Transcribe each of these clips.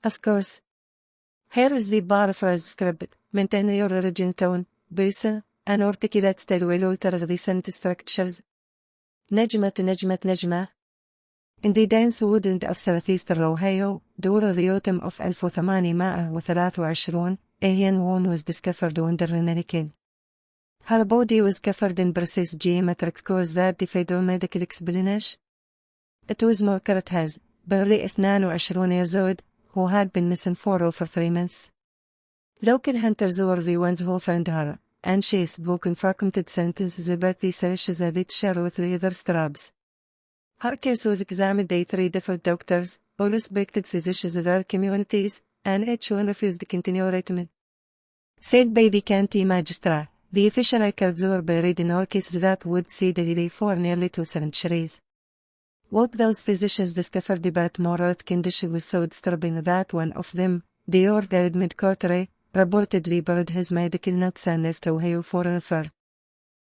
Of course. Here is the paraphrase script. Maintain your original tone, bass, and articulate style will alter recent structures. نجمة. In the dense woodland of southeastern Ohio, during the autumn of 1823, a young woman was discovered under an hurricane. Her body was covered in precise geometric cores that defied all medical explanation. It was Margaret Hayes, barely 22 years old, who had been missing for over 3 months. Local hunters were the ones who found her, and she spoke in fragmented sentences about the slashes that it shared with the other straps. Her case was examined by 3 different doctors, all respected physicians of their communities, and each one refused to continue treatment. Said by the county magistrate, the official records were buried in all cases that would see the delay for nearly 2 centuries. What those physicians discovered about Margaret's condition was so disturbing that one of them, Dr. Edmund Carteret, reportedly buried his medical notes in East Ohio forever.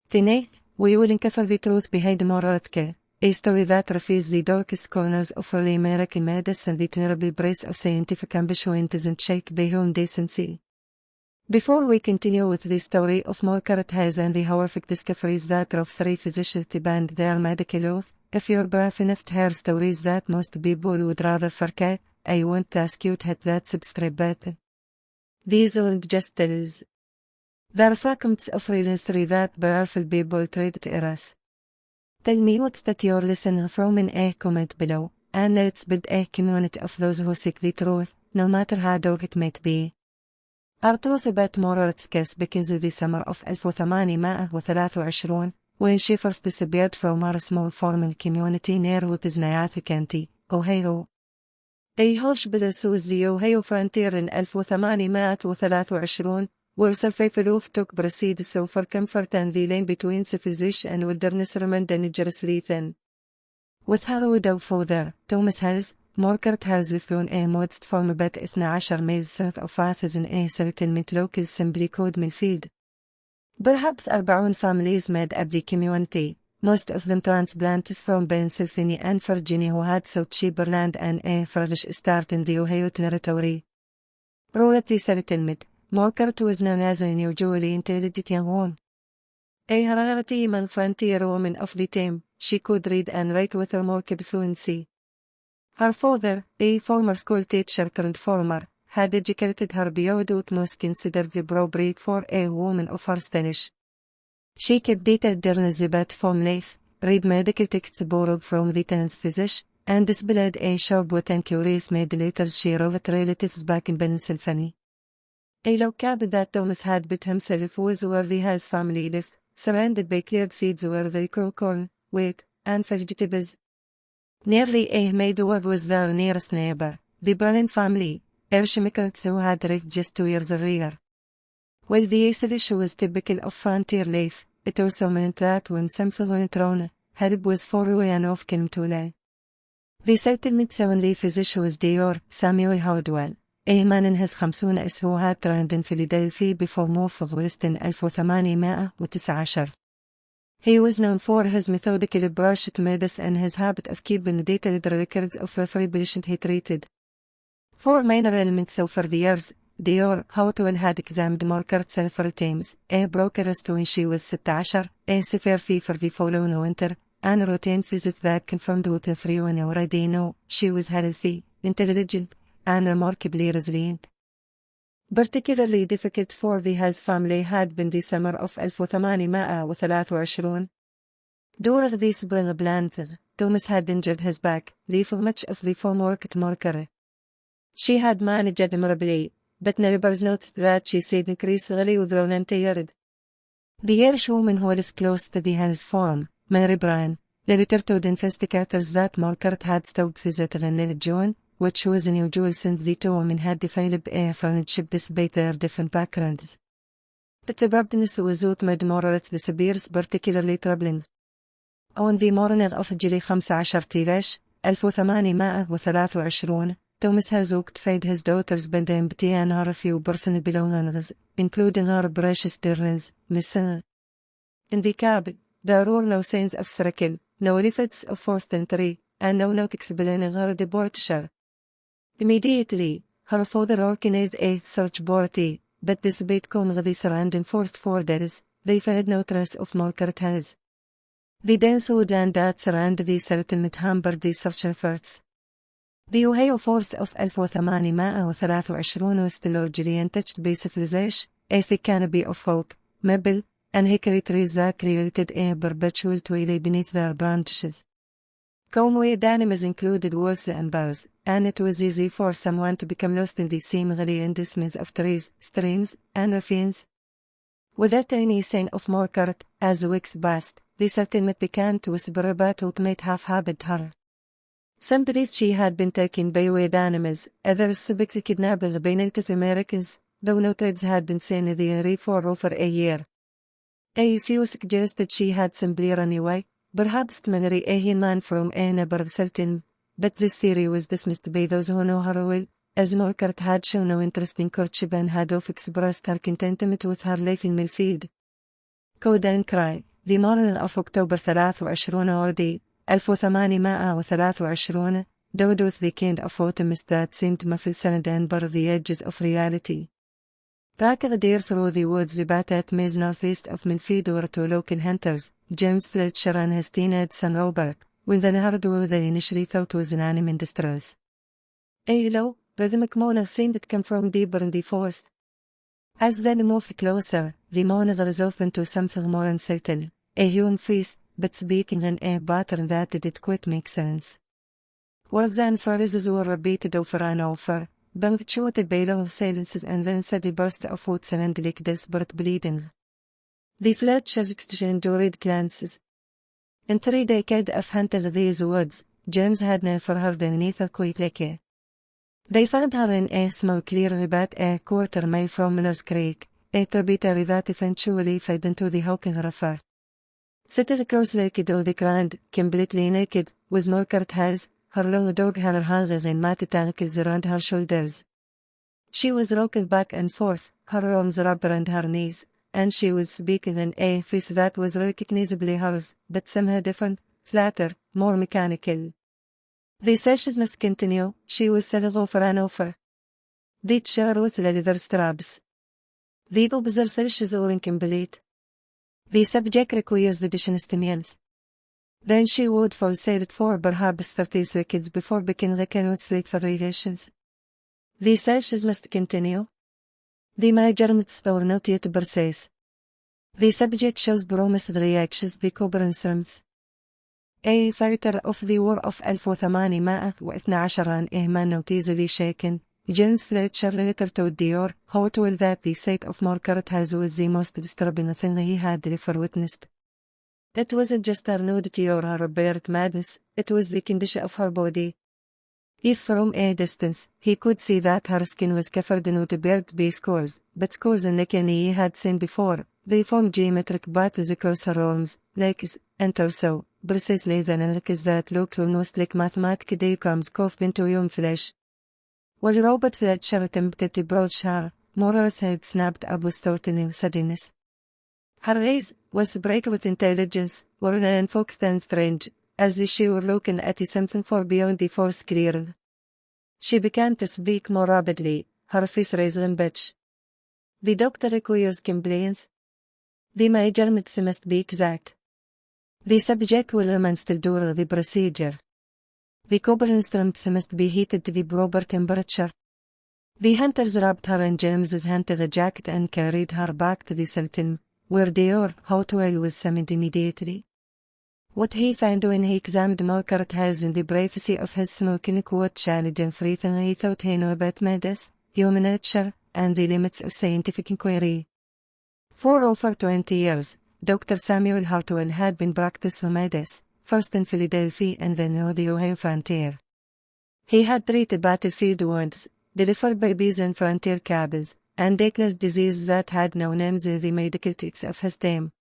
Tonight, we will uncover the truth behind Margaret's case, a story that reveals the darkest corners of early American medicine and the terrible brace of scientific ambition it isn't shaped by human decency. Before we continue with the story of Margaret Hayes and the horrific discoveries that drove 3 physicians to bend their medical oath, if you're brave enough to hear stories that most people would rather forget, I want to ask you to hit that subscribe button. These aren't just tales. They're fragments of real history that powerful people tried to erase. Tell me what's that you're listening from in a comment below, and let's build a community of those who seek the truth, no matter how dark it might be. Our truth about Margaret's case begins in the summer of 1823, when she first disappeared from our small farming community near what is now County, Ohio. A harsh business with the Ohio frontier in 1823, where survival took proceeds so for comfort and the line between civilization and wilderness remained dangerously thin. With her widow father, Thomas Hayes, Margaret Hayes was born a modest farm about 12 miles south of Athens in a settlement locals simply called Millfield. Perhaps 40 families made up the community, most of them transplanters from Pennsylvania and Virginia who had sought cheaper land and a fresh start in the Ohio Territory. Throughout the settlement, Margaret was known as an unusually intelligent young woman. A rarity among frontier women of the time, she could read and write with remarkable fluency. Her father, a former school teacher turned farmer, had educated her beyond what most considered the appropriate for a woman of her stage. She kept detailed journals about families, read medical texts borrowed from the town's physician, and displayed a sharp wit and curious made letters she wrote relatives back in Pennsylvania. A locale that Thomas had built himself was where the Hayes family lived, surrounded by cleared fields where they grew corn, wheat, and vegetables. Nearly a mile was their nearest neighbor, the Brennan family, immigrants who had arrived just 2 years earlier. While the isolation was typical of frontier life, it also meant that when something went wrong, help was far away and often too late. The settlement's only physician was Dr. Samuel Hardwell, a man in his 50s who had trained in Philadelphia before moving west in 1819. He was known for his methodical approach to medicine and his habit of keeping detailed records of every patient he treated. For minor ailments over the years, Dr. Hardwell had examined Margaret several times, a brokerist when she was 16, a severe fever the following winter, and routine visits that confirmed what everyone already knew: she was healthy, intelligent, and remarkably resilient. Particularly difficult for the Hayes family had been the summer of 1823. During these spring plans, Thomas had injured his back, leaving much of the farm work to Margaret. She had managed admirably, but neighbors noticed that she seemed increasingly withdrawn and tired. The Irish woman who was close to the Hayes farm, Mary Bryan, later told investigators that Margaret had stopped visiting in June, which was unusual since the 2 women had developed a friendship despite their different backgrounds. Its abruptness was what made Margaret's disappearance particularly troubling. On the morning of July 15, 1823, Thomas Hayes walked to find his daughter's bed empty and her few personal belongings, including her precious journals, missing. In the cabin, there were no signs of struggle, no evidence of forced entry, and no note explaining her departure. Immediately, her father organized a search party, but despite the surrounding force for days, they found no trace of Margaret Hayes. The dense wood and that surrounded the settlement hampered the search efforts. The Ohio force of 1823 was largely untouched by civilization, as the canopy of oak, maple, and hickory trees that created a perpetual twilight beneath their branches. Common animals included wolves and bears, and it was easy for someone to become lost in the seemingly endless maze of trees, streams, and ravines. Without any sign of Margaret, as weeks passed, the settlement began to whisper about what might have happened to her. Some believed she had been taken by wild animals, others suspected kidnappers by Native Americans, though no trades had been seen in the area for over a year. A few suggested she had simply run away, perhaps to marry a man from a neighboring settlement, but this theory was dismissed by those who know her well, as Margaret had shown no interest in courtship and had often expressed her contentment with her life in Millfield. Code and Cry, the morning of October 23 عودي 1823 dawed with the kind of autumn that seemed muffled and bare the edges of reality. Tracked deer through the woods about 8 miles northeast of Millfield were two local hunters, James Fletcher and his teenage son Robert, when they heard what they initially thought was an animal in distress. A low, rhythmic moaning seemed to come from deeper in the forest. As they moved closer, the moaning resolved into something more uncertain, a human voice, but speaking in a pattern that didn't quite make sense. Words and phrases were repeated over and over, punctuated by long silences and then sudden bursts of words and like desperate bleeding. The Fletchers exchanged worried glances. In 3 decades of hunting these woods, James had never heard anything quite like it. They found her in a small clearing about a quarter-mile from Miller's Creek, a tributary that eventually fed into the Hawking River. Sitting cross-legged on the ground, completely naked, was Margaret Hayes, her long dog had her hands and matted ankles around her shoulders. She was rocking back and forth, her arms wrapped around her knees, and she was speaking in a voice that was recognizably hers, but somehow different, flatter, more mechanical. The session must continue, she was said over and over. The chair with leather straps. The observations were incomplete. The subject requires additional stimulants. Then she would fall silent for perhaps 30 seconds before beginning the sleep variations. The sessions must continue. The measurements were not yet precise. The subject shows promised reactions بكبر A fighter of the War of 1812 a man not easily shaken, James Fletcher later told Dior, Hotwell that the sight of Margaret Hayes was the most disturbing thing he had ever witnessed. It wasn't just her nudity or her apparent madness, it was the condition of her body. If from a distance, he could see that her skin was covered in wood-beard by scars, but scars in like any he had seen before. They formed geometric patterns across her arms, legs, and torso, precisely as analysis that looked almost like mathematical diagrams carved into human flesh. While Robert Fletcher attempted to broach her, Morris had snapped up with threatening suddenness. Her eyes, was bright with intelligence, were unfocused and strange, as if she were looking at something far beyond the forest clearing. She began to speak more rapidly, her face raised in pitch. The doctor requires compliance. The measurements must be exact. The subject will still do the procedure. The copper instruments must be heated to the proper temperature. The hunters wrapped her in James's hunter's jacket and carried her back to the Sultan, where Dior Hotwell was summoned immediately. What he found when he examined Margaret Hayes in the privacy of his smoking coat challenged everything he thought he knew about medicine, human nature, and the limits of scientific inquiry. For over 20 years, Dr. Samuel Hartwell had been practicing medicine, first in Philadelphia and then on the Ohio frontier. He had treated battlefield wounds, delivered babies in frontier cabins, and diagnosed diseases that had no names in the medical texts of his time.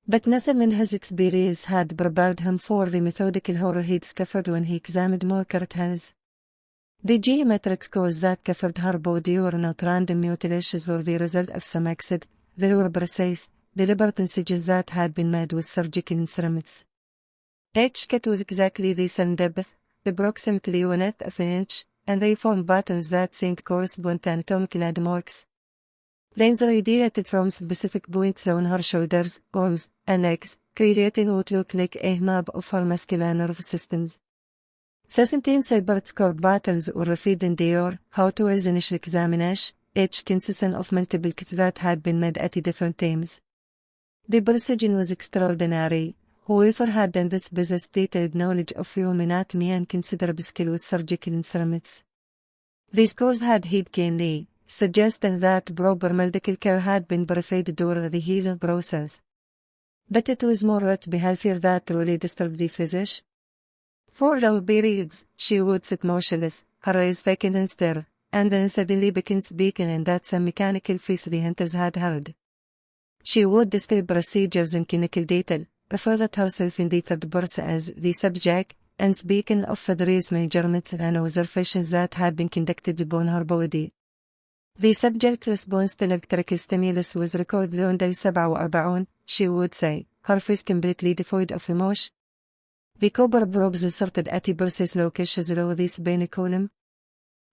But nothing in his experience had prepared him for the methodical horror he discovered when he examined Margaret Hayes. The geometric scars that covered her body were not random mutilations or the result of some accident, they were precise, deliberate incisions that had been made with surgical instruments. Each cut was exactly the same depth, approximately 1/8 of an inch, and they formed patterns that seemed to correspond to anatomical landmarks. Then they radiated from specific points on her shoulders, arms, and legs, creating what looked like a map of her muscular nerve systems. 17 separate score patterns were revealed in their how-to initial examination, each consisting of multiple cuts that had been made at different times. The precision was extraordinary. Whoever had done this possessed detailed knowledge of human anatomy and considerable skill with surgical instruments. The scores had healed keenly, suggesting that proper medical care had been provided during the healing process. But it was Margaret's behavior that really disturbed the physician. For long periods, she would sit motionless, her eyes vacant and stare, and then suddenly began speaking in that same mechanical voice the hunters had heard. She would describe procedures in clinical detail, referred to herself in the third person as the subject, and speaking of various measurements and observations that had been conducted upon her body. The subject's response to electrical stimulus was recorded on day 47, she would say, her face completely devoid of emotion. The copper probes inserted at the precise locations below the spinal column.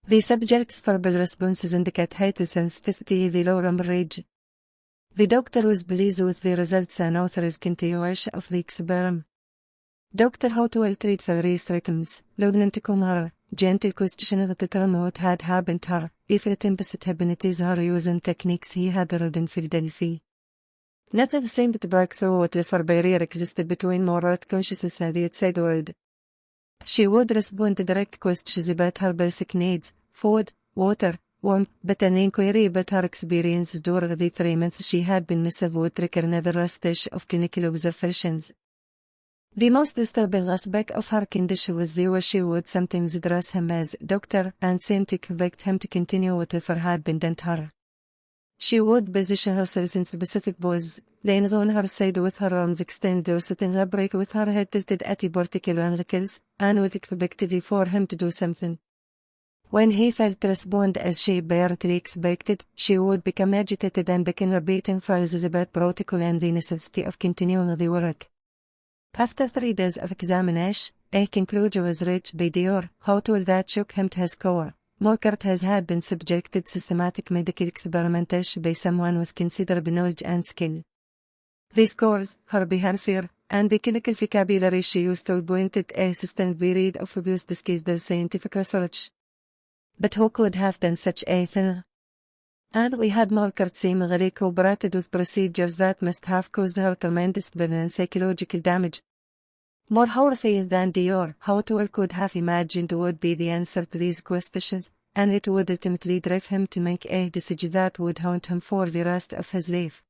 The subject's verbal responses indicate heightened sensitivity in the lower range. The doctor was pleased with the results and authorized continuation of the experiment. Dr. Hotwell treated various symptoms, learning to calm her, gentle questioning to determine what had happened to her, if it implicit hypnotize her using techniques he had read in Philadelphia. Nothing seemed to break through whatever barrier existed between Margaret consciousness and the outside world. She would respond to direct questions about her basic needs, food, water, warmth, but an inquiry about her experience during the 3 months she had been missing would trigger another stage of clinical observations. The most disturbing aspect of her condition was the way she would sometimes address him as doctor and seem to convict him to continue whatever had been done to her. She would position herself in specific poses, laying on her side with her arms extended or sitting upright with her head tilted at the particular angles, and would expect for him to do something. When he failed to respond as she apparently expected, she would become agitated and begin repeating phrases about protocol and the necessity of continuing the work. After 3 days of examination, a conclusion was reached by Dr. Hotwell that shook him to his core. Margaret has had been subjected to systematic medical experimentation by someone with considerable knowledge and skill. The scores, her behavior, and the clinical vocabulary she used to point at a sustained period of abuse disguised as scientific research. But who could have done such a thing? And we had Margaret seemingly cooperated with procedures that must have caused her tremendous pain and psychological damage. More horrifying than Dr. Hotwell could have imagined would be the answer to these questions, and it would ultimately drive him to make a decision that would haunt him for the rest of his life.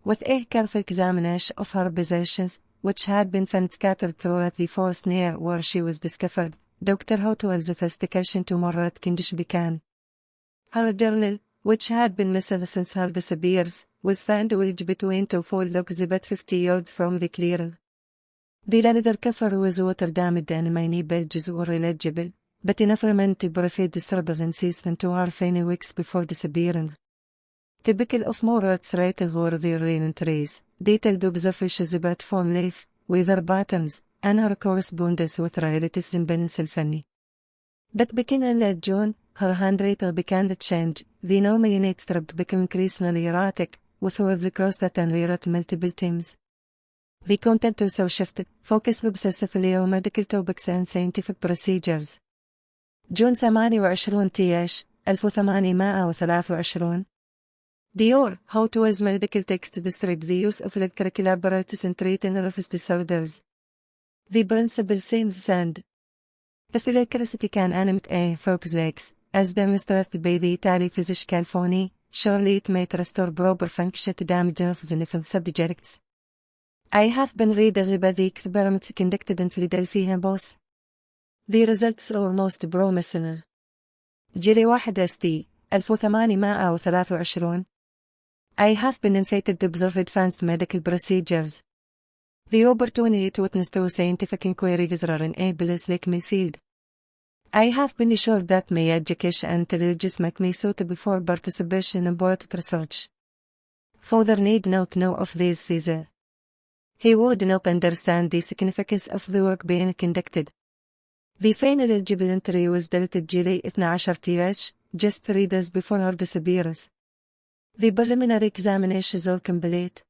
With a careful examination of her possessions, which had been found scattered throughout the forest near where she was discovered, Dr. Hotwell's investigation to Margaret's condition began. Her journal, which had been missing since her disappearance, was found wedged between 2 folders about 50 yards from the clearing. The leather cover was water-damaged and many pages were illegible, but enough remained to provide disturbances into her final weeks before disappearing. Typical of Margaret's writing were the early entries, detailed observations about form life, weather patterns, and her correspondence with relatives in Pennsylvania. But beginning in late June, her handwriting began to change. The normal unit strip became increasingly erratic, with words crossed out and rewrite multiple times. The content also shifted, focused obsessively on medical topics and scientific procedures. جون 28 تياش 1823. Dr. Hotwell's medical text described the use of electrical apparatus in treating nervous disorders. The principle seems sound. If electricity can animate a fox legs, as demonstrated by the Italian physician Calfoni, surely it might restore proper function to damaged nerves in living subjects. I have been reading about the experiments conducted in Philadelphia boss. The results are most promising. جري 1823. I have been invited to observe advanced medical procedures. The opportunity to witness to scientific inquiries are in a place like my field. I have been assured that my education and intelligence make me suitable for participation in important research. Further need not know of these Caesar. He would not understand the significance of the work being conducted. The final eligibility was dated July 12, just 3 days before her disappearance. The preliminary examinations are complete.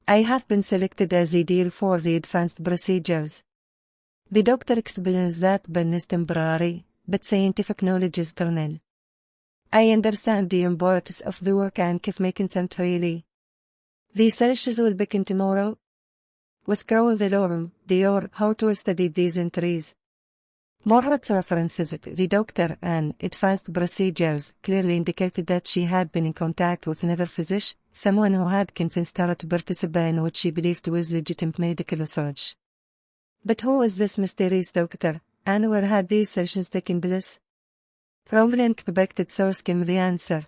I have been selected as a deal for the advanced procedures. The doctor explains that burn is temporary, but scientific knowledge is eternal. I understand the importance of the work and keep making sense really. The searches will begin tomorrow. With Carol Velorum, the how to study these entries. Margaret's references to the doctor and advanced procedures clearly indicated that she had been in contact with another physician, someone who had convinced her to participate in what she believed was legitimate medical research. But who was this mysterious doctor, and where had these sessions taken place? Prominent expected source came the answer.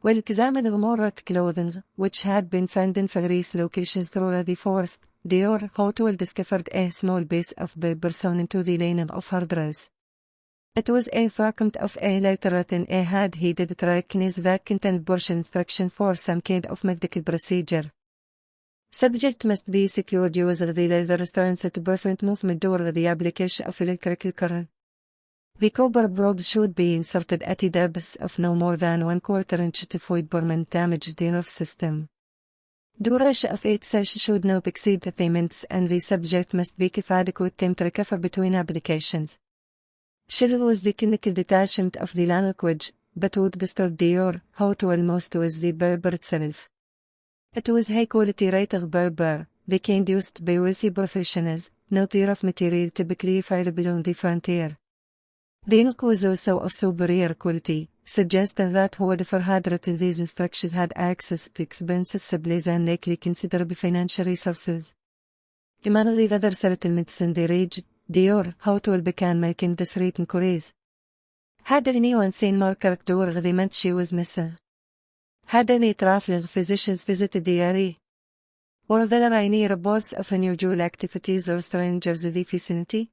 While examining Margaret's clothing, which had been found in various locations throughout the forest, the hotel discovered a small piece of paper sewn into the lining of her dress. It was a fragment of a letter written in a hand-heated trichines that contained brief instruction for some kind of medical procedure. Subject must be secured using the leather strands to prevent movement during the application of electrical current. The copper probe should be inserted at a depth of no more than 1/4 inch to avoid permanent damage to the nerve system. Duration of 8 sessions should not exceed 3 minutes and the subject must be given adequate time to recover between applications. Schedule was the clinical detachment of the language, but would disturb the how to almost was the paper itself. It was high-quality rated paper, the kind used by wealthy professionals, not the rough material typically available on the frontier. The ink was also of superior quality, suggesting that whoever had written these instructions had access to expensive supplies and likely considerable financial resources. Among the other settlements in the region, the how to began making discreet inquiries. Had anyone seen Margaret during the month she was missing? Had any traveling physicians visited the area? Were there any reports of unusual activities or strangers in the vicinity?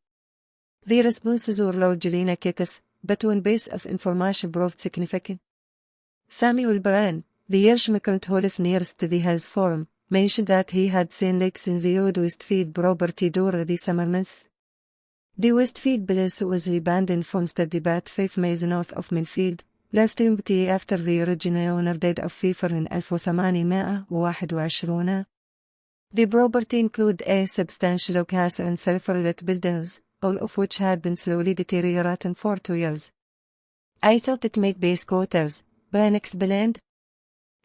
The responses were largely negative, but one piece of information proved significant. Samuel Bryan, the Irshmicant who lived nearest to the house farm, mentioned that he had seen lakes in the old Westfield property during the summer months. The Westfield place was abandoned farmstead about 5 miles north of Millfield, left empty after the original owner died of fever in 1821. The property included a substantial gas and sulfur-lit buildings, all of which had been slowly deteriorating for 2 years. I thought it might be squatters, Brian explained.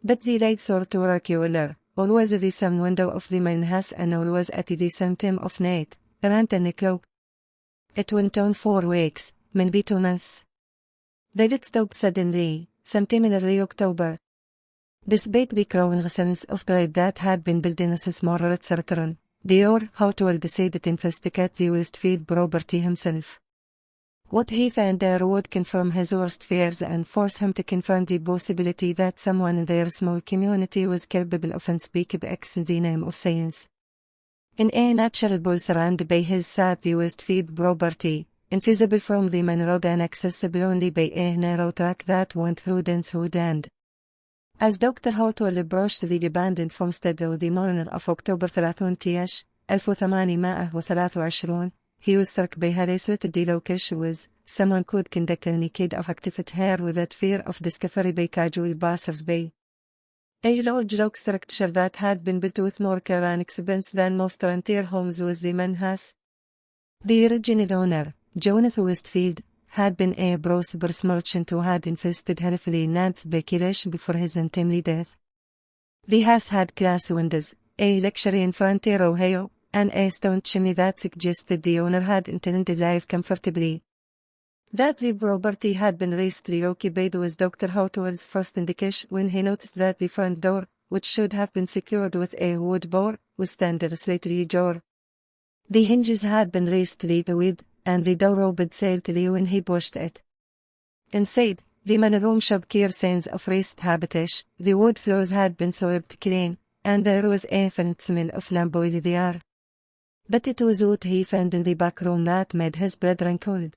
But the lights were too regular, always at the same window of the main house and always at the same time of night, around 10 o'clock. It went on for weeks, maybe 2 months. They did stop suddenly, sometime in early October. Despite the growing sense of pride that had been building since Margaret's return, the Howell decided to investigate the Westfield property himself. What he found there would confirm his worst fears and force him to confront the possibility that someone in their small community was capable of unspeakable acts in the name of science. In a natural bull surrounded by his sad the Westfield property, invisible from the main road and accessible only by a narrow track that went through dense woodland. As Dr. Howell approached the abandoned farmstead on the morning of October 23, 1823, he was struck by how isolated the location was. Someone could conduct any kind of activity here without fear of discovery by casual passers-by. A large log structure that had been built with more care and expense than most frontier homes was the main house. The original owner, Jonas Westfield, had been a prosperous merchant who had invested heavily in land speculation before his untimely death. The house had glass windows, a luxury in frontier Ohio, and a stone chimney that suggested the owner had intended to live comfortably. That the property had been recently occupied was Dr. Howell's first indication when he noticed that the front door, which should have been secured with a wood bar, was standardly ajar. The hinges had been recently removed, and the door opened slightly when he pushed it. Inside, the main room showed clear signs of recent habitation. The wood floors had been swept clean, and there was a faint smell of lamp oil in the air. But it was what he found in the back room that made his blood run cold.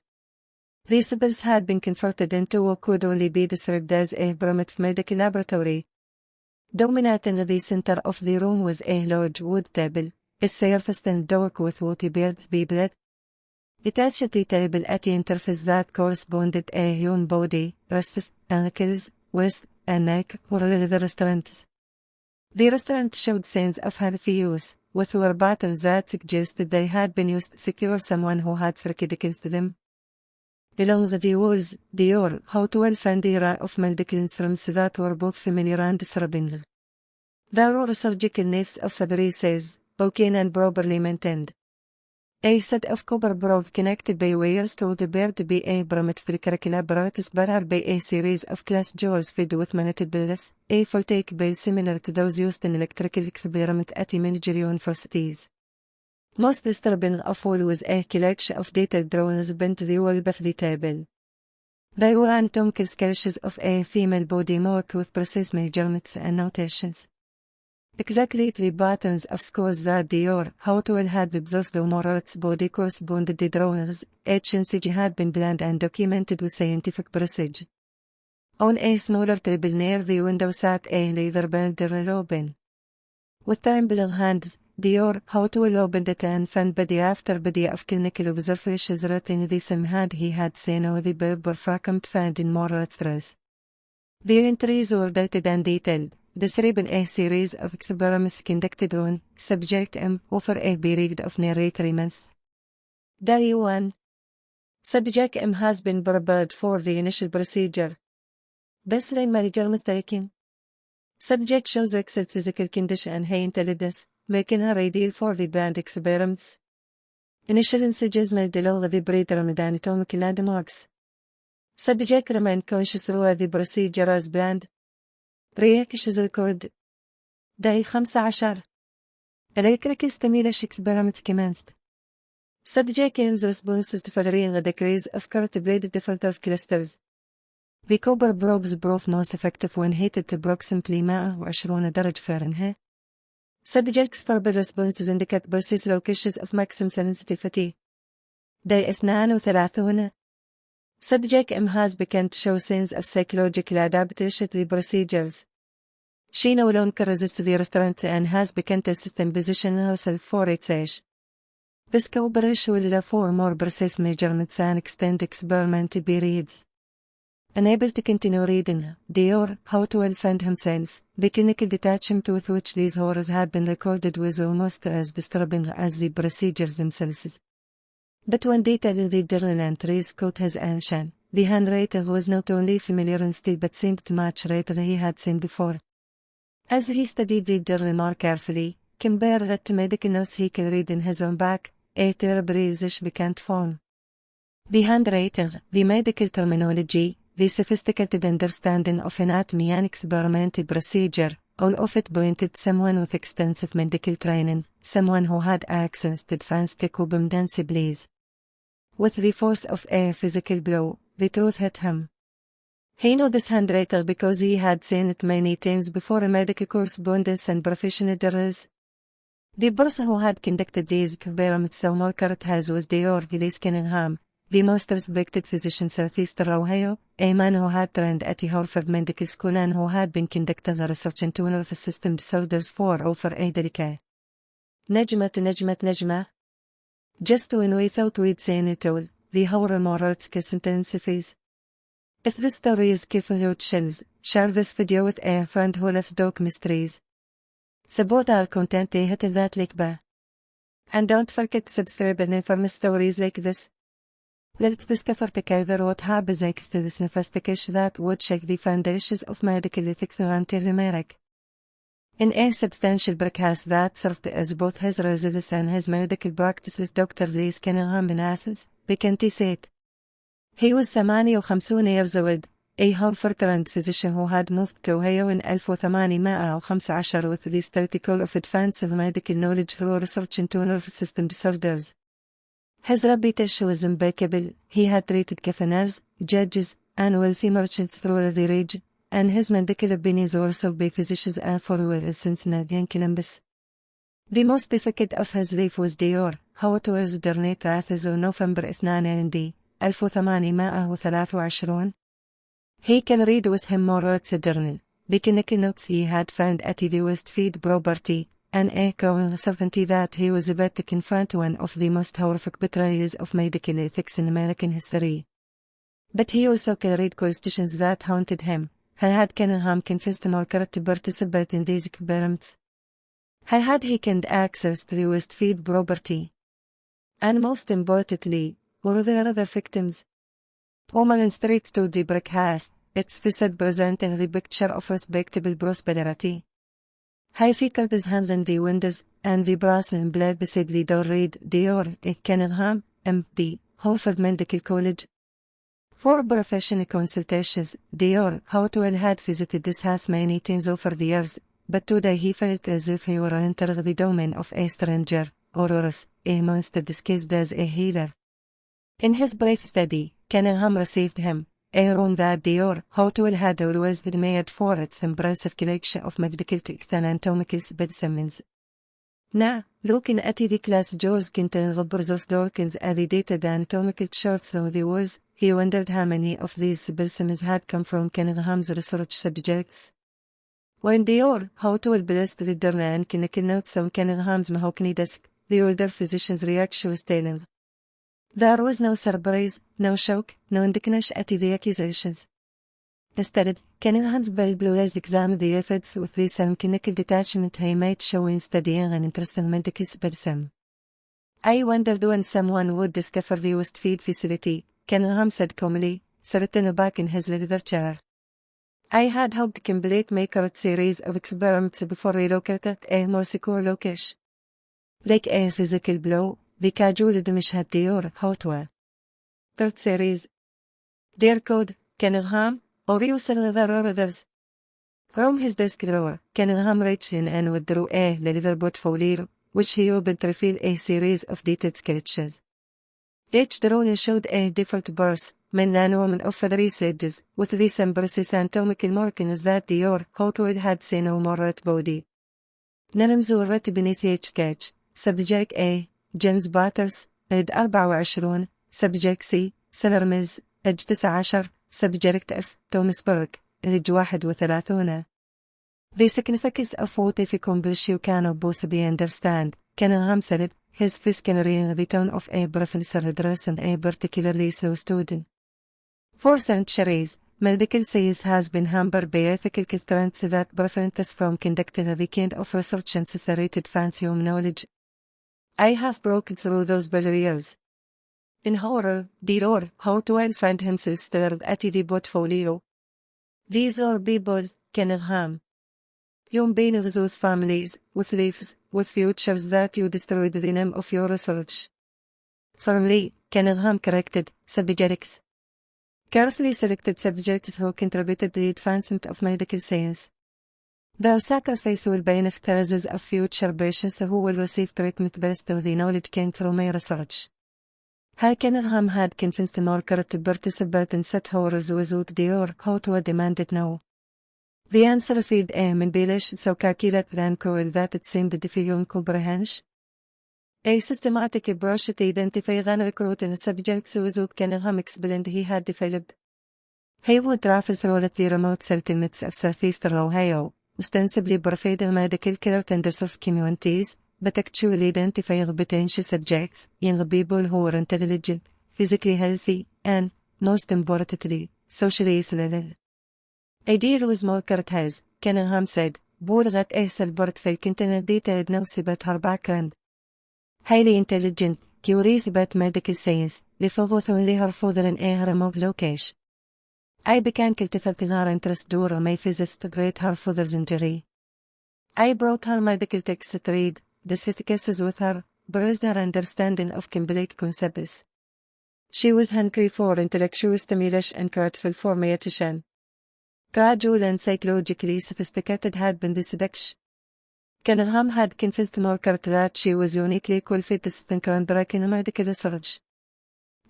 The samples had been converted into what could only be described as a primitive medical laboratory. Dominating the center of the room was a large wood table, its surface and dark with what appeared to be blood. detached table at interface that corresponded a human body, wrists, ankles, waist, and neck, were the restaurants. The restaurant showed signs of healthy use, with were patterns that suggested they had been used to secure someone who had struck against them. Along the walls, there how to well find the array of medical instruments that were both familiar and disturbing. There were surgical knives of various sizes, broken and properly maintained. A set of copper probe connected by wires to the bear to be a parametric apparatus barred by a series of glass jaws filled with manneted bullets, a photic base similar to those used in electrical experiment at major universities. Most disturbing of all was a collection of detailed drawings bent to the wall of the table. They were anatomical sketches of a female body marked with precise measurements and notations. Exactly the patterns of scores that Dior, how to well had observed Morot's body corresponded the drawings, HNCG had been planned and documented with scientific precision. On a smaller table near the window sat a leather-bound Robin. With trembling hands, Dior, how to well opened it and found body after body of clinical observations written the same hand he had seen or the bird were fragment found in Morot's dress. The entries were dated and detailed, describing a series of experiments conducted on subject M over a period of nearly 3 months. Day 1. Subject M has been prepared for the initial procedure. Baseline measurements taken. Subject shows excellent physical condition and high intelligence, making her ideal for the band experiments. Initial incisions made below the vibrator and anatomical landmarks. Subject remained conscious throughout the procedure as planned. Reactions recorded. Day 15. Electrical stimulation experiment commenced. Subject gains responses to varying degrees of current-bladed different clusters. The copper probes proved most effective when heated to approximately 120 درجة Fahrenheit. Subject's verbal responses indicate precise locations of maximum sensitivity. Day 32. Subject M has begun to show signs of psychological adaptation to the procedures. She no longer resists the restaurant and has begun to assist in positioning herself for its age. This cooperation will allow for more precise measurements and extend experimental periods. Unable to continue reading, Dior, how to well find himself, the clinical detachment with which these horrors had been recorded was almost as disturbing as the procedures themselves. But when detailed in the journal entries caught his attention, the handwriting was not only familiar in style but seemed to match writing he had seen before. As he studied the journal more carefully, compared it to medical notes he could read in his own back, a terrible research began to form. The handwriting, the medical terminology, the sophisticated understanding of anatomy and experimental procedure, all of it pointed to someone with extensive medical training, someone who had access to advanced disciplines. With the force of a physical blow, the truth hit him. He knew this handwriting because he had seen it many times before in medical correspondence and professional journals. The person who had conducted these experiments so marked has was Dior Cunningham, the most respected physician southeastern Ohio, a man who had trained at the Harvard Medical School and who had been conducting research into nervous system disorders for over a decade. Najma. Just when we thought we'd seen it all, the horror Morot's intensifies. If this story is giving you chills, share this video with a friend who loves dark mysteries. Support our content by hitting that like button. And don't forget to subscribe and for more stories like this. Let's discover together what happens next to this investigation that would shake the foundations of medical ethics around America. In a substantial broadcast that served as both his residence and his medical practices, Dr. Cunningham in Athens, began to say it. He was 58 years old, a Harvard-trained physician who had moved to Ohio in 1815 with the theoretical of advanced medical knowledge through research into nervous system disorders. His reputation was impeccable. He had treated governors, judges, and wealthy merchants through the region, and his medical opinions were sought by physicians and followers Cincinnati and Columbus. The most difficult of his life was Dior, how it was journey to Athens on November 2 1823. He can read with him Morot's journal, the clinical notes he had found at the Westfield property, an echoing certainty that he was about to confront one of the most horrific betrayals of medical ethics in American history. But he also carried questions that haunted him. How had Cunningham convinced Margaret to participate in these experiments? How had he gained access to the Westfield property? And most importantly, were there other victims? Woman street to the brick house, its facade presenting the picture of respectable prosperity. He flickered his hands in the windows, and the brass and blade beside the door read, Dr. Cunningham, M.D., Harvard Medical College. For professional consultations, Dr. Hartwell had visited this house many times over the years, but today he felt as if he were entering the domain of a stranger, or worse, a monster disguised as a healer. In his brief study, Cunningham received him, a room that Dr. Hartwell had always admired for its impressive collection of medical texts and anatomical specimens. Now, looking at the class George contained rubbers of Dawkins and the dated anatomical charts through the walls, he wondered how many of these specimens had come from Cunningham's research subjects. When Dr. Hartwell blessed the journal and clinical notes on Cunningham's mahogany desk, the older physician's reaction was telling. There was no surprise, no shock, no indignation at the accusations. Instead, Cunningham's Bible examined the efforts with the same clinical detachment he might show in studying an interesting medical specimen. I wondered when someone would discover the Westfield facility, Cunningham said calmly, sitting back in his leather chair. I had hoped to complete my current series of experiments before relocated a more secure location. Like a physical blow, the casual مشهد Dr. Hartwell. Third series. Dear Code, Cunningham, or you there or others? From his desk drawer, Cunningham reached in and withdrew a leather portfolio, which he opened to reveal a series of detailed sketches. Each drawing showed a different birth, man and woman of 3 stages, with the same precise anatomical markings that Dr. Hartwell had seen on Margaret's body. Names were written beneath each sketch. Subject A, James Batters, age 24. Subject C, Seller Mills, age 19. Subject S, Thomas Burke, age 31. The significance of what if accomplished you cannot possibly understand, Cunningham said it, his face carrying the tone of a professor addressing a particularly slow student. For centuries, medical science has been hampered by ethical constraints that prevent us from conducting the kind of research necessary to advance human knowledge. I have broken through those barriers. In horror, Dr. Hartwell found himself stared at the portfolio. These are people, Cunningham. Young beings of those families, with lives, with futures that you destroyed in the name of your research. Firmly, Cunningham corrected, subjects. Carefully selected subjects who contributed to the advancement of medical science. Their sacrifice will benefit thousands of future patients who will receive treatment based on the knowledge gained from my research. How Cunningham had convinced Margaret to participate in such horrors without Dr. Hartwell demanded no. The answer filled him in belish so calculated and cruel that it seemed beyond comprehension. A systematic approach to identify and recruit subjects without Cunningham explained he had developed. He would travel through the remote settlements of southeastern Ohio, ostensibly providing medical care to underserved communities, but actually identifying potential subjects, young people who were intelligent, physically healthy, and, most importantly, socially isolated. A deal with Margaret has, Cunningham said, bore that a self-portfolio contained detailed notes about her background. Highly intelligent, curious about medical science, lived with only her father in a remote location. I began cultivating her interest during my visits to great her father's injury. I brought her medical texts to read, discussed cases with her, bruised her understanding of complete concepts. She was hungry for intellectual stimulation and grateful for my attention. Gradual and psychologically sophisticated had been this seduction. Cunningham had convinced Margaret that she was uniquely qualified to think groundbreaking medical research.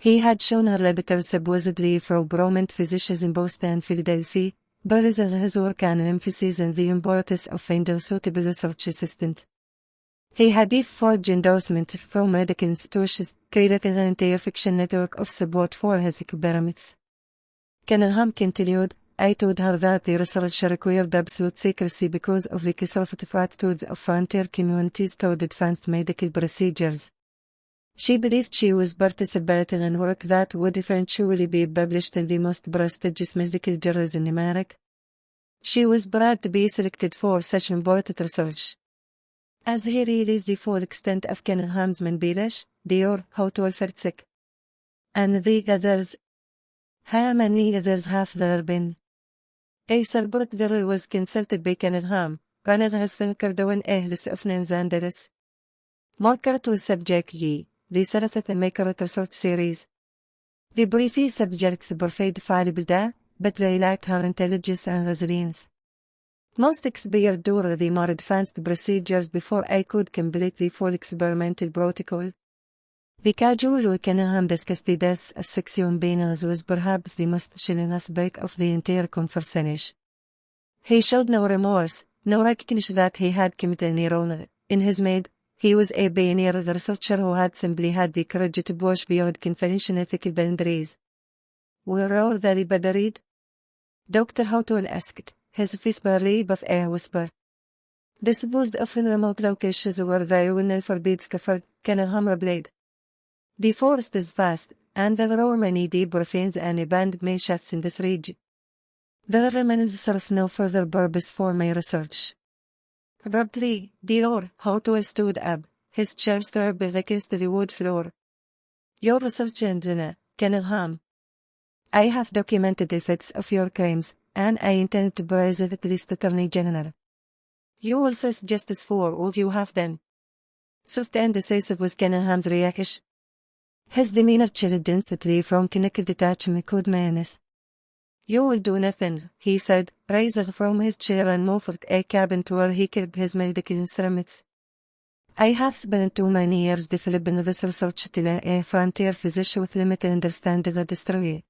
He had shown her letters supposedly from prominent physicians in Boston and Philadelphia, but as his work and emphasis on the importance of finding suitable research assistant. He had forged endorsement from medical institutions, creating an entire fiction network of support for his experiments. Cunningham continued, I told her that the research required absolute secrecy because of the conservative attitudes of frontier communities toward advanced medical procedures. She believed she was participating in work that would eventually be published in the most prestigious medical journals in America. She was proud to be selected for such important research. As he realized the full extent of Cunningham's manipulation, Dior, how to sick. And the others. How many others have there been? A secretary was consulted by Cunningham, كانت هستنكر أهلس أثنين زاندرس. Margaret was subject Ye, the Seraphic and Maker research series. The briefly subjects provide valuable, but they lacked her intelligence and resilience. Most expired during the more advanced procedures before I could complete the full experimental protocol. The casual Cunningham discussed the deaths of 6 young beings was perhaps the most chilling aspect of the entire conversation. He showed no remorse, no recognition that he had committed any wrong. In his mind, he was a pioneer researcher who had simply had the courage to push beyond conventional ethical boundaries. Were all very buried? Dr. Houghton asked, his voice barely above a whisper. Disposed of in remote locations where they will not forbid scaffold, Cunningham replied. The forest is vast, and there are many deep ravines and abandoned mine shafts in this region. There remains serves no further purpose for my research. Abruptly, Dior, Houghton stood up, his chair stirred against the wood floor. Your research engineer, Cunningham. I have documented the effects of your crimes, and I intend to praise it to the Attorney General. You will seek justice for all you have done. Soft and decisive was Cunningham's reaction. His demeanor chilled instantly from connected detachment could menace. You will do nothing, he said, rising from his chair and moved a cabin to where he kept his medical instruments. I have spent too many years developing this research to a frontier physician with limited understanding of destroy.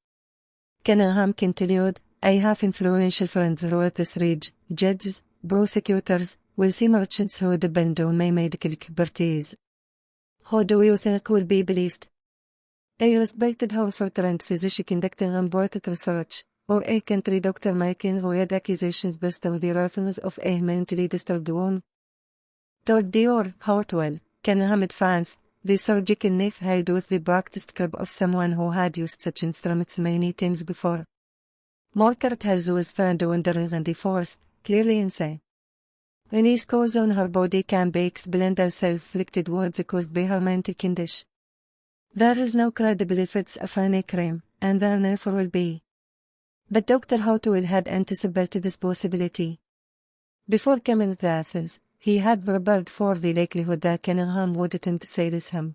Cunningham continued, I have influential friends throughout this region, judges, prosecutors, wealthy merchants who depend on my medical expertise. How do you think will be pleased? A respected Harvard-trained physician conducting important research, or a country doctor making weird accusations based on the reference of a mentally disturbed one? Todd Dior, Hartwell, Cunningham advanced, the surgical knife held with the practiced grip of someone who had used such instruments many times before. Margaret has was found wandering in the forest, clearly insane. Any scars on her body can be explained as self-inflicted wounds caused by her mental condition. There is no credible evidence of any crime, and there never will be. But Dr. Houghton had anticipated this possibility. Before coming to Athens, he had prepared for the likelihood that Cunningham would attempt to seize him.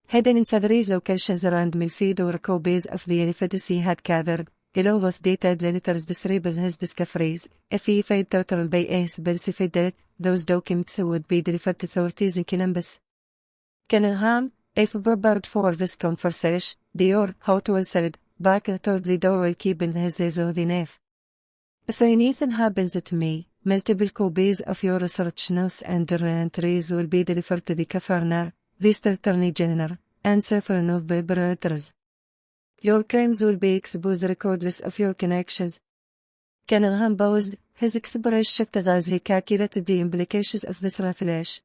Hidden in several locations around Milford were copies of the evidence he had gathered, along with detailed letters describing his discoveries. If he failed total by a specified date, those documents would be delivered to authorities in Columbus. Cunningham, if prepared for this conversation, Dior, Houghton said, back toward the doorway keeping his eyes on the knife. If anything happens to me, multiple copies of your research notes and entries will be delivered to the Governor, the Attorney General, and several newspaper editors. Your crimes will be exposed regardless of your connections. Cunningham paused, his expression shifted as he calculated the implications of this revelation.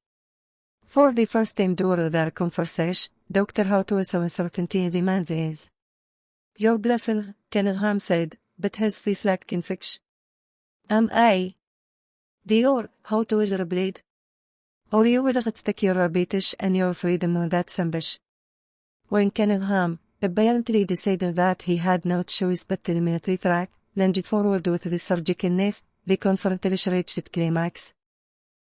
For the first time during their conversation, Dr. Houghton saw uncertainty in the man's eyes. You're bluffing, Cunningham said, but his face lacked conviction. Am I? Dior, Houghton replied. Or you will stick your reputation and your freedom on that ambush. When Cunningham, apparently decided that he had no choice but to eliminate the track, lunged forward with the surgical knife, the confrontation reached its climax.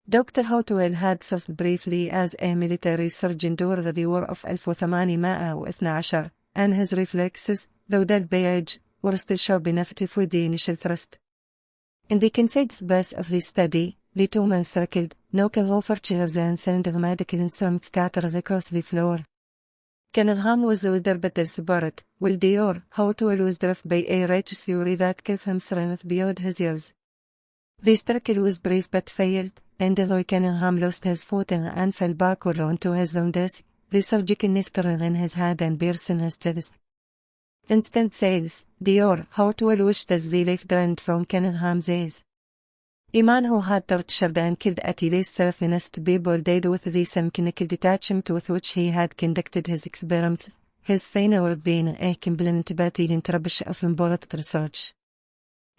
Dr. Houghton had served briefly as a military surgeon during the War of 1812, and his reflexes, though dead by age, were still sharp enough to avoid the initial thrust. In the confined space of the study, the two men circled, knocking over chairs and sending medical instruments scattered across the floor. Cunningham was older but desperate, while Dior, Houghton was driven by a righteous fury that gave him strength beyond his years. The struggle was brief but failed, and though Cunningham lost his footing and fell backward onto his own desk, the surgical knife turned in his hand and pierced his chest. Instant sales, Dior, Hotwell wished as the late brand from Cunningham says. A man who had tortured and killed at least 7 innocent people died with the same chemical detachment with which he had conducted his experiments. His final would be a complaint battling rubbish of important research.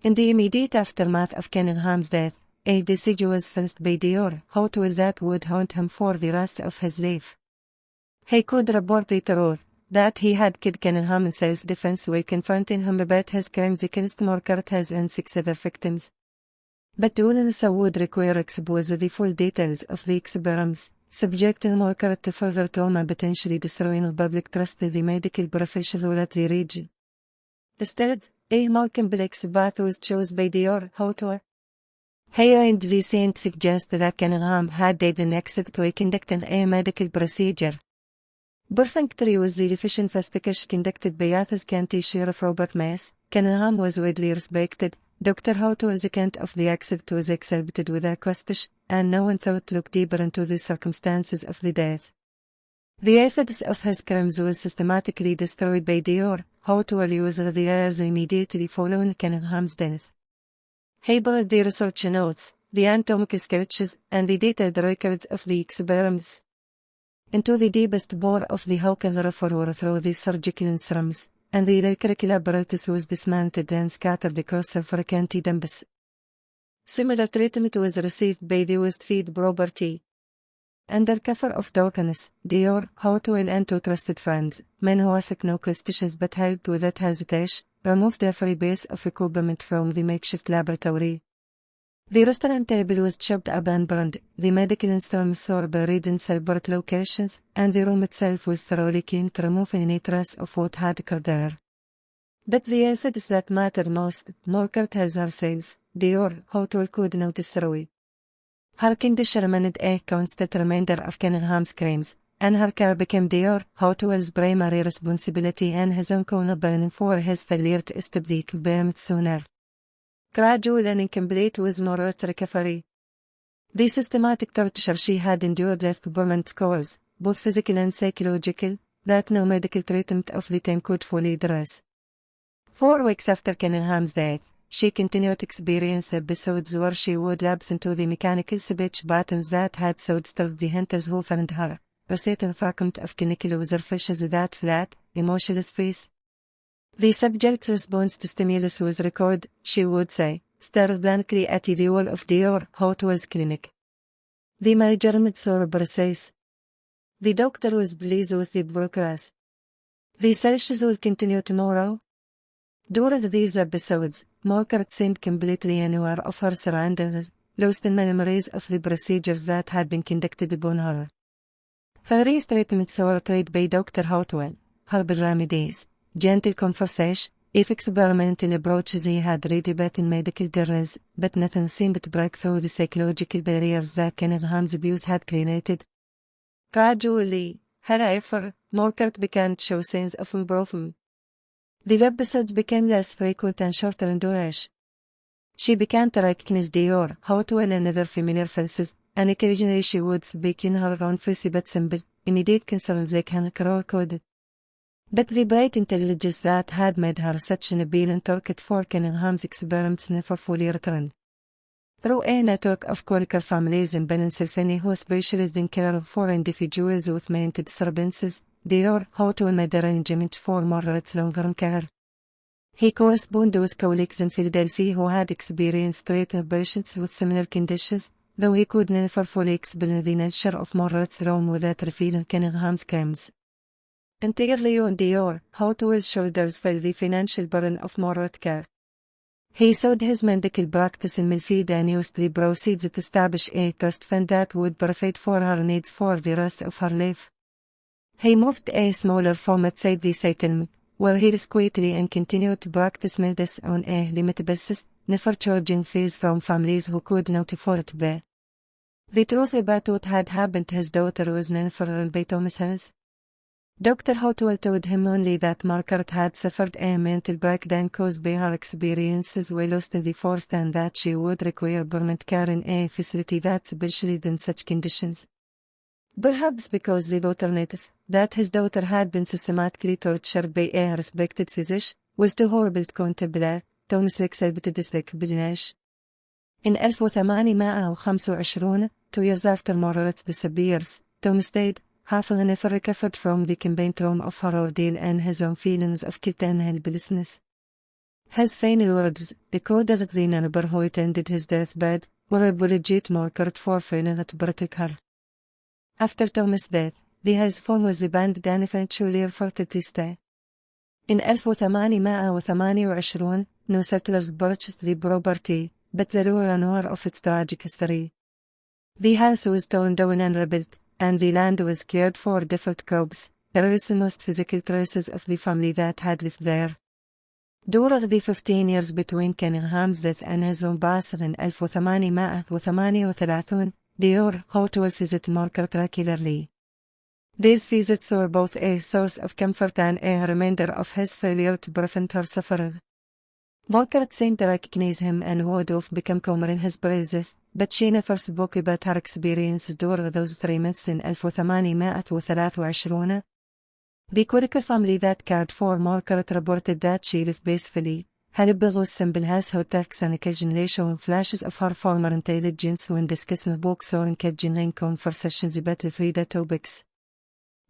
In the immediate aftermath of Cunningham's death, a decision was sensed by Dior, Hotwell that would haunt him for the rest of his life. He could report later on that he had killed Cunningham in self-defense while confronting him about his crimes against Margaret and 6 other victims. But doing so would require exposing the full details of the experiments, subjecting Margaret to further trauma, potentially destroying public trust in the medical professional at the region. Instead, a more complex path was chosen by Dior, Hotwell. He and the saint suggest that Cunningham had died in accident while conducting a medical procedure. Burthington was the deficient investigation conducted by Athens County Sheriff Robert Mass. Cunningham was widely respected. Dr. Hotwell's account of the accident was accepted without question, and no one thought to look deeper into the circumstances of the death. The evidence of his crimes was systematically destroyed by Dior. Hotwell used the years immediately following Cunningham's death. He brought the research notes, the anatomical sketches, and the detailed records of the experiments into the deepest bore of the Hawkins River through the surgical instruments, and the electrical apparatus was dismantled and scattered across several county dumps. Similar treatment was received by the Westfield property. Under cover of darkness, Dior, Hotwell and 2 trusted friends, men who asked no questions but helped without hesitation, removed every piece of equipment from the makeshift laboratory. The restaurant table was chopped up and burned, the medical instruments were buried in separate locations, and the room itself was thoroughly cleaned to remove any trace of what had occurred there. But the assets that matter most, Margaret has herself, Dior, Hotwell could not destroy. Her condition remained a constant reminder of Cunningham's crimes, and her care became Dior, Hotwell's primary responsibility and his own burning for his failure to stop the experiment sooner. Gradual and incomplete was Margaret's recovery. The systematic torture she had endured left permanent scars, both physical and psychological, that no medical treatment of the time could fully address. 4 weeks after Cunningham's death, she continued to experience episodes where she would lapse into the mechanical speech patterns that had so disturbed the hunters who found her, reciting fragments of clinical observations that flat, emotionless face. The subject's response to stimulus was recorded, she would say, stared blankly at the wall of Dior, Hotwell's clinic. The measurements were precise. The doctor was pleased with the progress. The searches would continue tomorrow. During these episodes, Margaret seemed completely unaware of her surroundings, lost in memories of the procedures that had been conducted upon her. Various treatments were tried by Dr. Hotwell, herbal remedies, gentle conversation, experimental approaches he had read about in medical journals, but nothing seemed to break through the psychological barriers that Cunningham's abuse had created. Gradually, however, Margaret began to show signs of improvement. The episodes became less frequent and shorter in duration. She began to recognize Dior, Hotwell and other familiar faces, and occasionally she would speak in her own voice but simple, immediate concerns they can recorded. But the bright intelligence that had made her such an appealing target for Cunningham's experiments never fully returned. Through a network of Quaker families in Pennsylvania who specialized in care for individuals with mental disturbances, Dior, Hotwell made arrangements for Margaret's long-term care. He corresponded with colleagues in Philadelphia who had experienced treating patients with similar conditions, though he could never fully explain the nature of Margaret's wrong without revealing Cunningham's crimes. Entirely on Dior, Hotwell's shoulders fell the financial burden of Margaret's care. He sold his medical practice in Milford and used the proceeds to establish a trust fund that would provide for her needs for the rest of her life. He moved a smaller farm outside the settlement, where he lived quietly and continued to practice medicine on a limited basis, never charging fees from families who could not afford to pay. The truth about what had happened to his daughter was never by Thomas Harris. Dr. Hotwell told him only that Margaret had suffered a mental breakdown caused by her experiences while lost in the forest and that she would require permanent care in a facility that specialized in such conditions. Perhaps because the daughter noticed that his daughter had been systematically tortured by a respected physician, was too horrible to contemplate. توماس accepted this explanation. In 1825, 2 years after Margaret disappears, Thomas died, having never recovered from the combined trauma of her ordeal and his own feelings of guilt and helplessness. His final words, echoed as the neighbor who attended his deathbed, were apologetic Margaret for failing to protect her. After Thomas' death, the house phone was abandoned and eventually reverted to stay. In 1828, no settlers purchased the property, but they were unaware of its tragic history. The house was torn down and rebuilt, and the land was cleared for different crops, erasing most physical traces of the family that had lived there. During the 15 years between Cunningham's death and his own passing in 1838, Dior Hout was visited Margaret regularly. These visits were both a source of comfort and a reminder of his failure to prevent her suffering. Margaret seemed to recognize him and would often become calmer in his praises, but she never spoke about her experience during those 3 months in 1823. The Quaker family that cared for Margaret reported that she lived peacefully, had a with simple household tasks and occasionally showing flashes of her former intelligence when discussing books or engaging in conversations about everyday topics.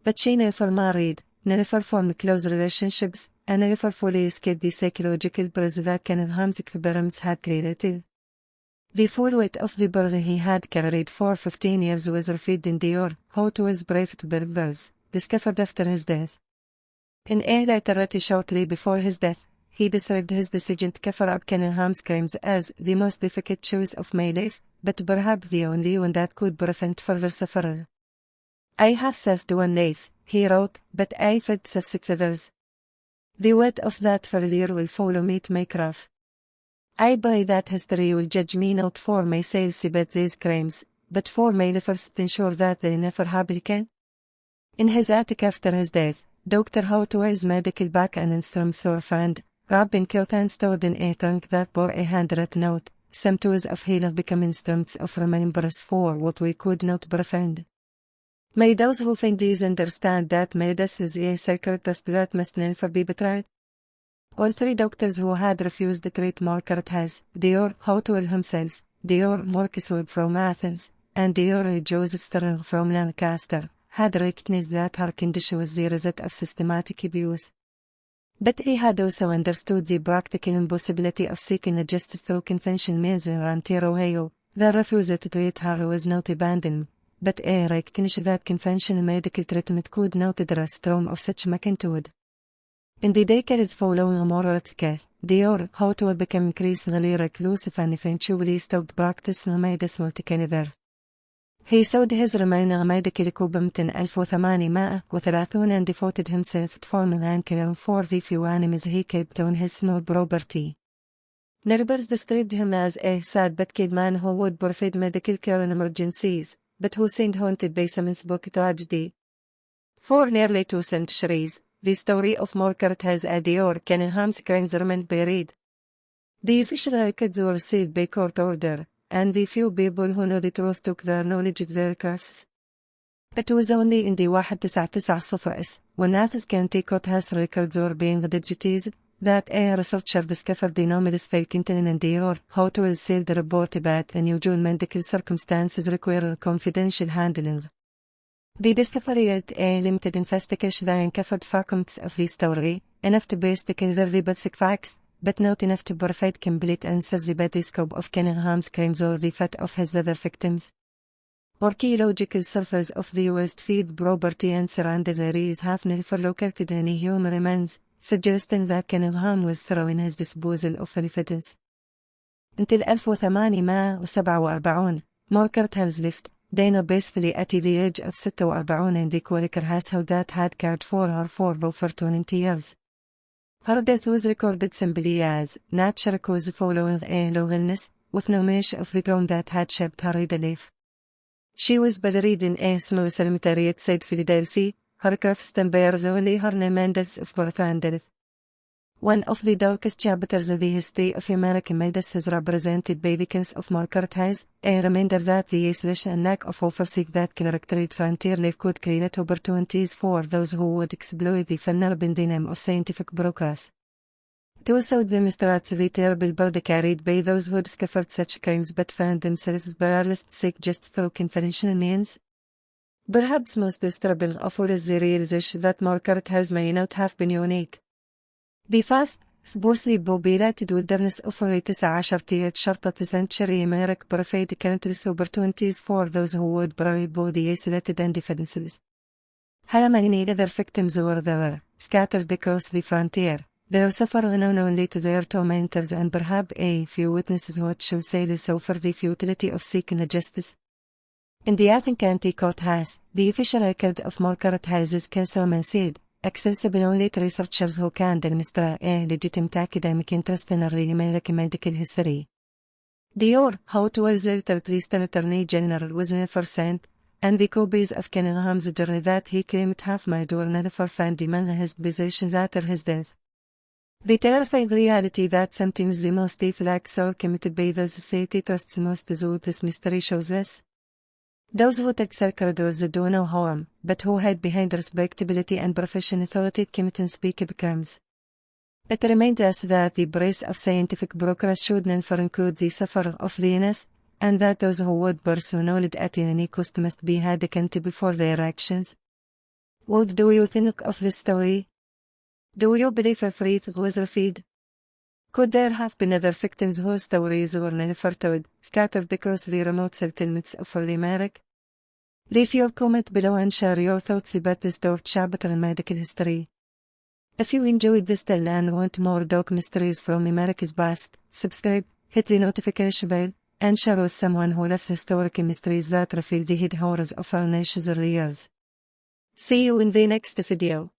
But she never married, never formed close relationships, and never fully escaped the psychological prison that Cunningham's experiments had created. The full weight of the burden he had carried for 15 years was revealed in Dior, Hout was brave to bear those, discovered after his death. In a letter shortly before his death, he described his decision to cover up Cunningham's crimes as the most difficult choice of my life, but perhaps the only one that could prevent further suffering. I have saved one life, he wrote, but I failed to save others. The weight of that failure will follow me to my grave. I pray that history will judge me not for my sales about these crimes, but for my efforts to ensure that they never happen again. In his attic after his death, Dr. Hout's medical bag and instruments were found, wrapped in cloth and stored in a trunk that bore a handwritten note. Some tools of healing become instruments of remembrance for what we could not prevent. May those who find these understand that Midas is a sacred trust that must never be betrayed. All 3 doctors who had refused to treat Margaret as Dior Hout himself, Dior Marcus from Athens, and Dior Joseph Sterling from Lancaster, had recognized that her condition was the result of systematic abuse. But he had also understood the practical impossibility of seeking justice through conventional means in Ontario. The refusal to treat her was not abandoned, but a recognition that conventional medical treatment could not address trauma of such magnitude. In the decades following Margaret's death, Dior Hout became increasingly reclusive and eventually stopped practicing medicine altogether. He sold his remaining medical equipment in 1833 and devoted himself to farming and caring for the few animals he kept on his small property. Neighbors described him as a sad but kind man who would provide medical care in emergencies, but who seemed haunted by some unspoken tragedy. For nearly 2 centuries, the story of Margaret has a Dior Cunningham's crimes remained buried. The official records were sealed by court order, and the few people who know the truth took their knowledge of their curses. It was only in the 1999 when Athens County Courthouse records were being digitized, that a researcher discovered the anomalous file containing Dior Hout was sealed report about unusual medical circumstances requiring confidential handling. The discovery led a limited investigation that uncovered fragments of the story, enough to base together the basic facts, but not enough to provide complete answers about the scope of Cunningham's crimes or the fate of his other victims. Archaeological surveys of the Westfield property and surrounding areas have never located any human remains, suggesting that Cunningham was thorough in his disposal of evidence. Until 1847, Margaret has lived, Dana peacefully at the age of 46 in the Quaker household that had cared for her for over 20 years. Her death was recorded simply as natural cause following a long illness, with no mention of the trauma that had shaped her life. She was buried in a small cemetery outside Philadelphia. Her gravestone bears only her name and dates of birth and death. One of the darkest chapters of the history of American medicine is represented by the case of Margaret Hayes, a reminder that the isolation and lack of oversight that characterized frontier life could create opportunities for those who would exploit the phenomenon of scientific progress. It also demonstrates the terrible burden carried by those who discovered such crimes but found themselves powerless to seek justice through conventional means. Perhaps most disturbing of all is the realization that Margaret Hayes may not have been unique. The fast, supposedly populated wilderness of the 19th century America provided countless opportunities for those who would probably be isolated and defenseless. How many other victims were there, scattered across the frontier, they suffer unknown only to their tormentors and perhaps a few witnesses who shall say so for the futility of seeking justice. In the Athens County Courthouse, the official record of Margaret Hayes' case remains accessible only to researchers who can demonstrate a legitimate academic interest in early American medical history. The or how it was altered the State Attorney General was never sent, and the copies of Cunningham's journal that he claimed to have made were never found among his possessions after his death. The terrifying reality that sometimes the most evil acts are committed by those society trusts most is what this mystery shows us. Those who take sacred oaths do no harm, but who hide behind respectability and professional authority commit unspeakable crimes. It reminds us that the price of scientific progress should never include the suffering of the innocent, and that those who would pursue knowledge at any cost must be held accountable for their actions. What do you think of this story? Do you believe a fate was revealed? Could there have been other victims whose stories were never told, scattered across the remote settlements of America? Leave your comment below and share your thoughts about this dark chapter in medical history. If you enjoyed this tale and want more dark mysteries from America's past, subscribe, hit the notification bell, and share with someone who loves historical mysteries that reveal the hidden horrors of our nation's early years. See you in the next video.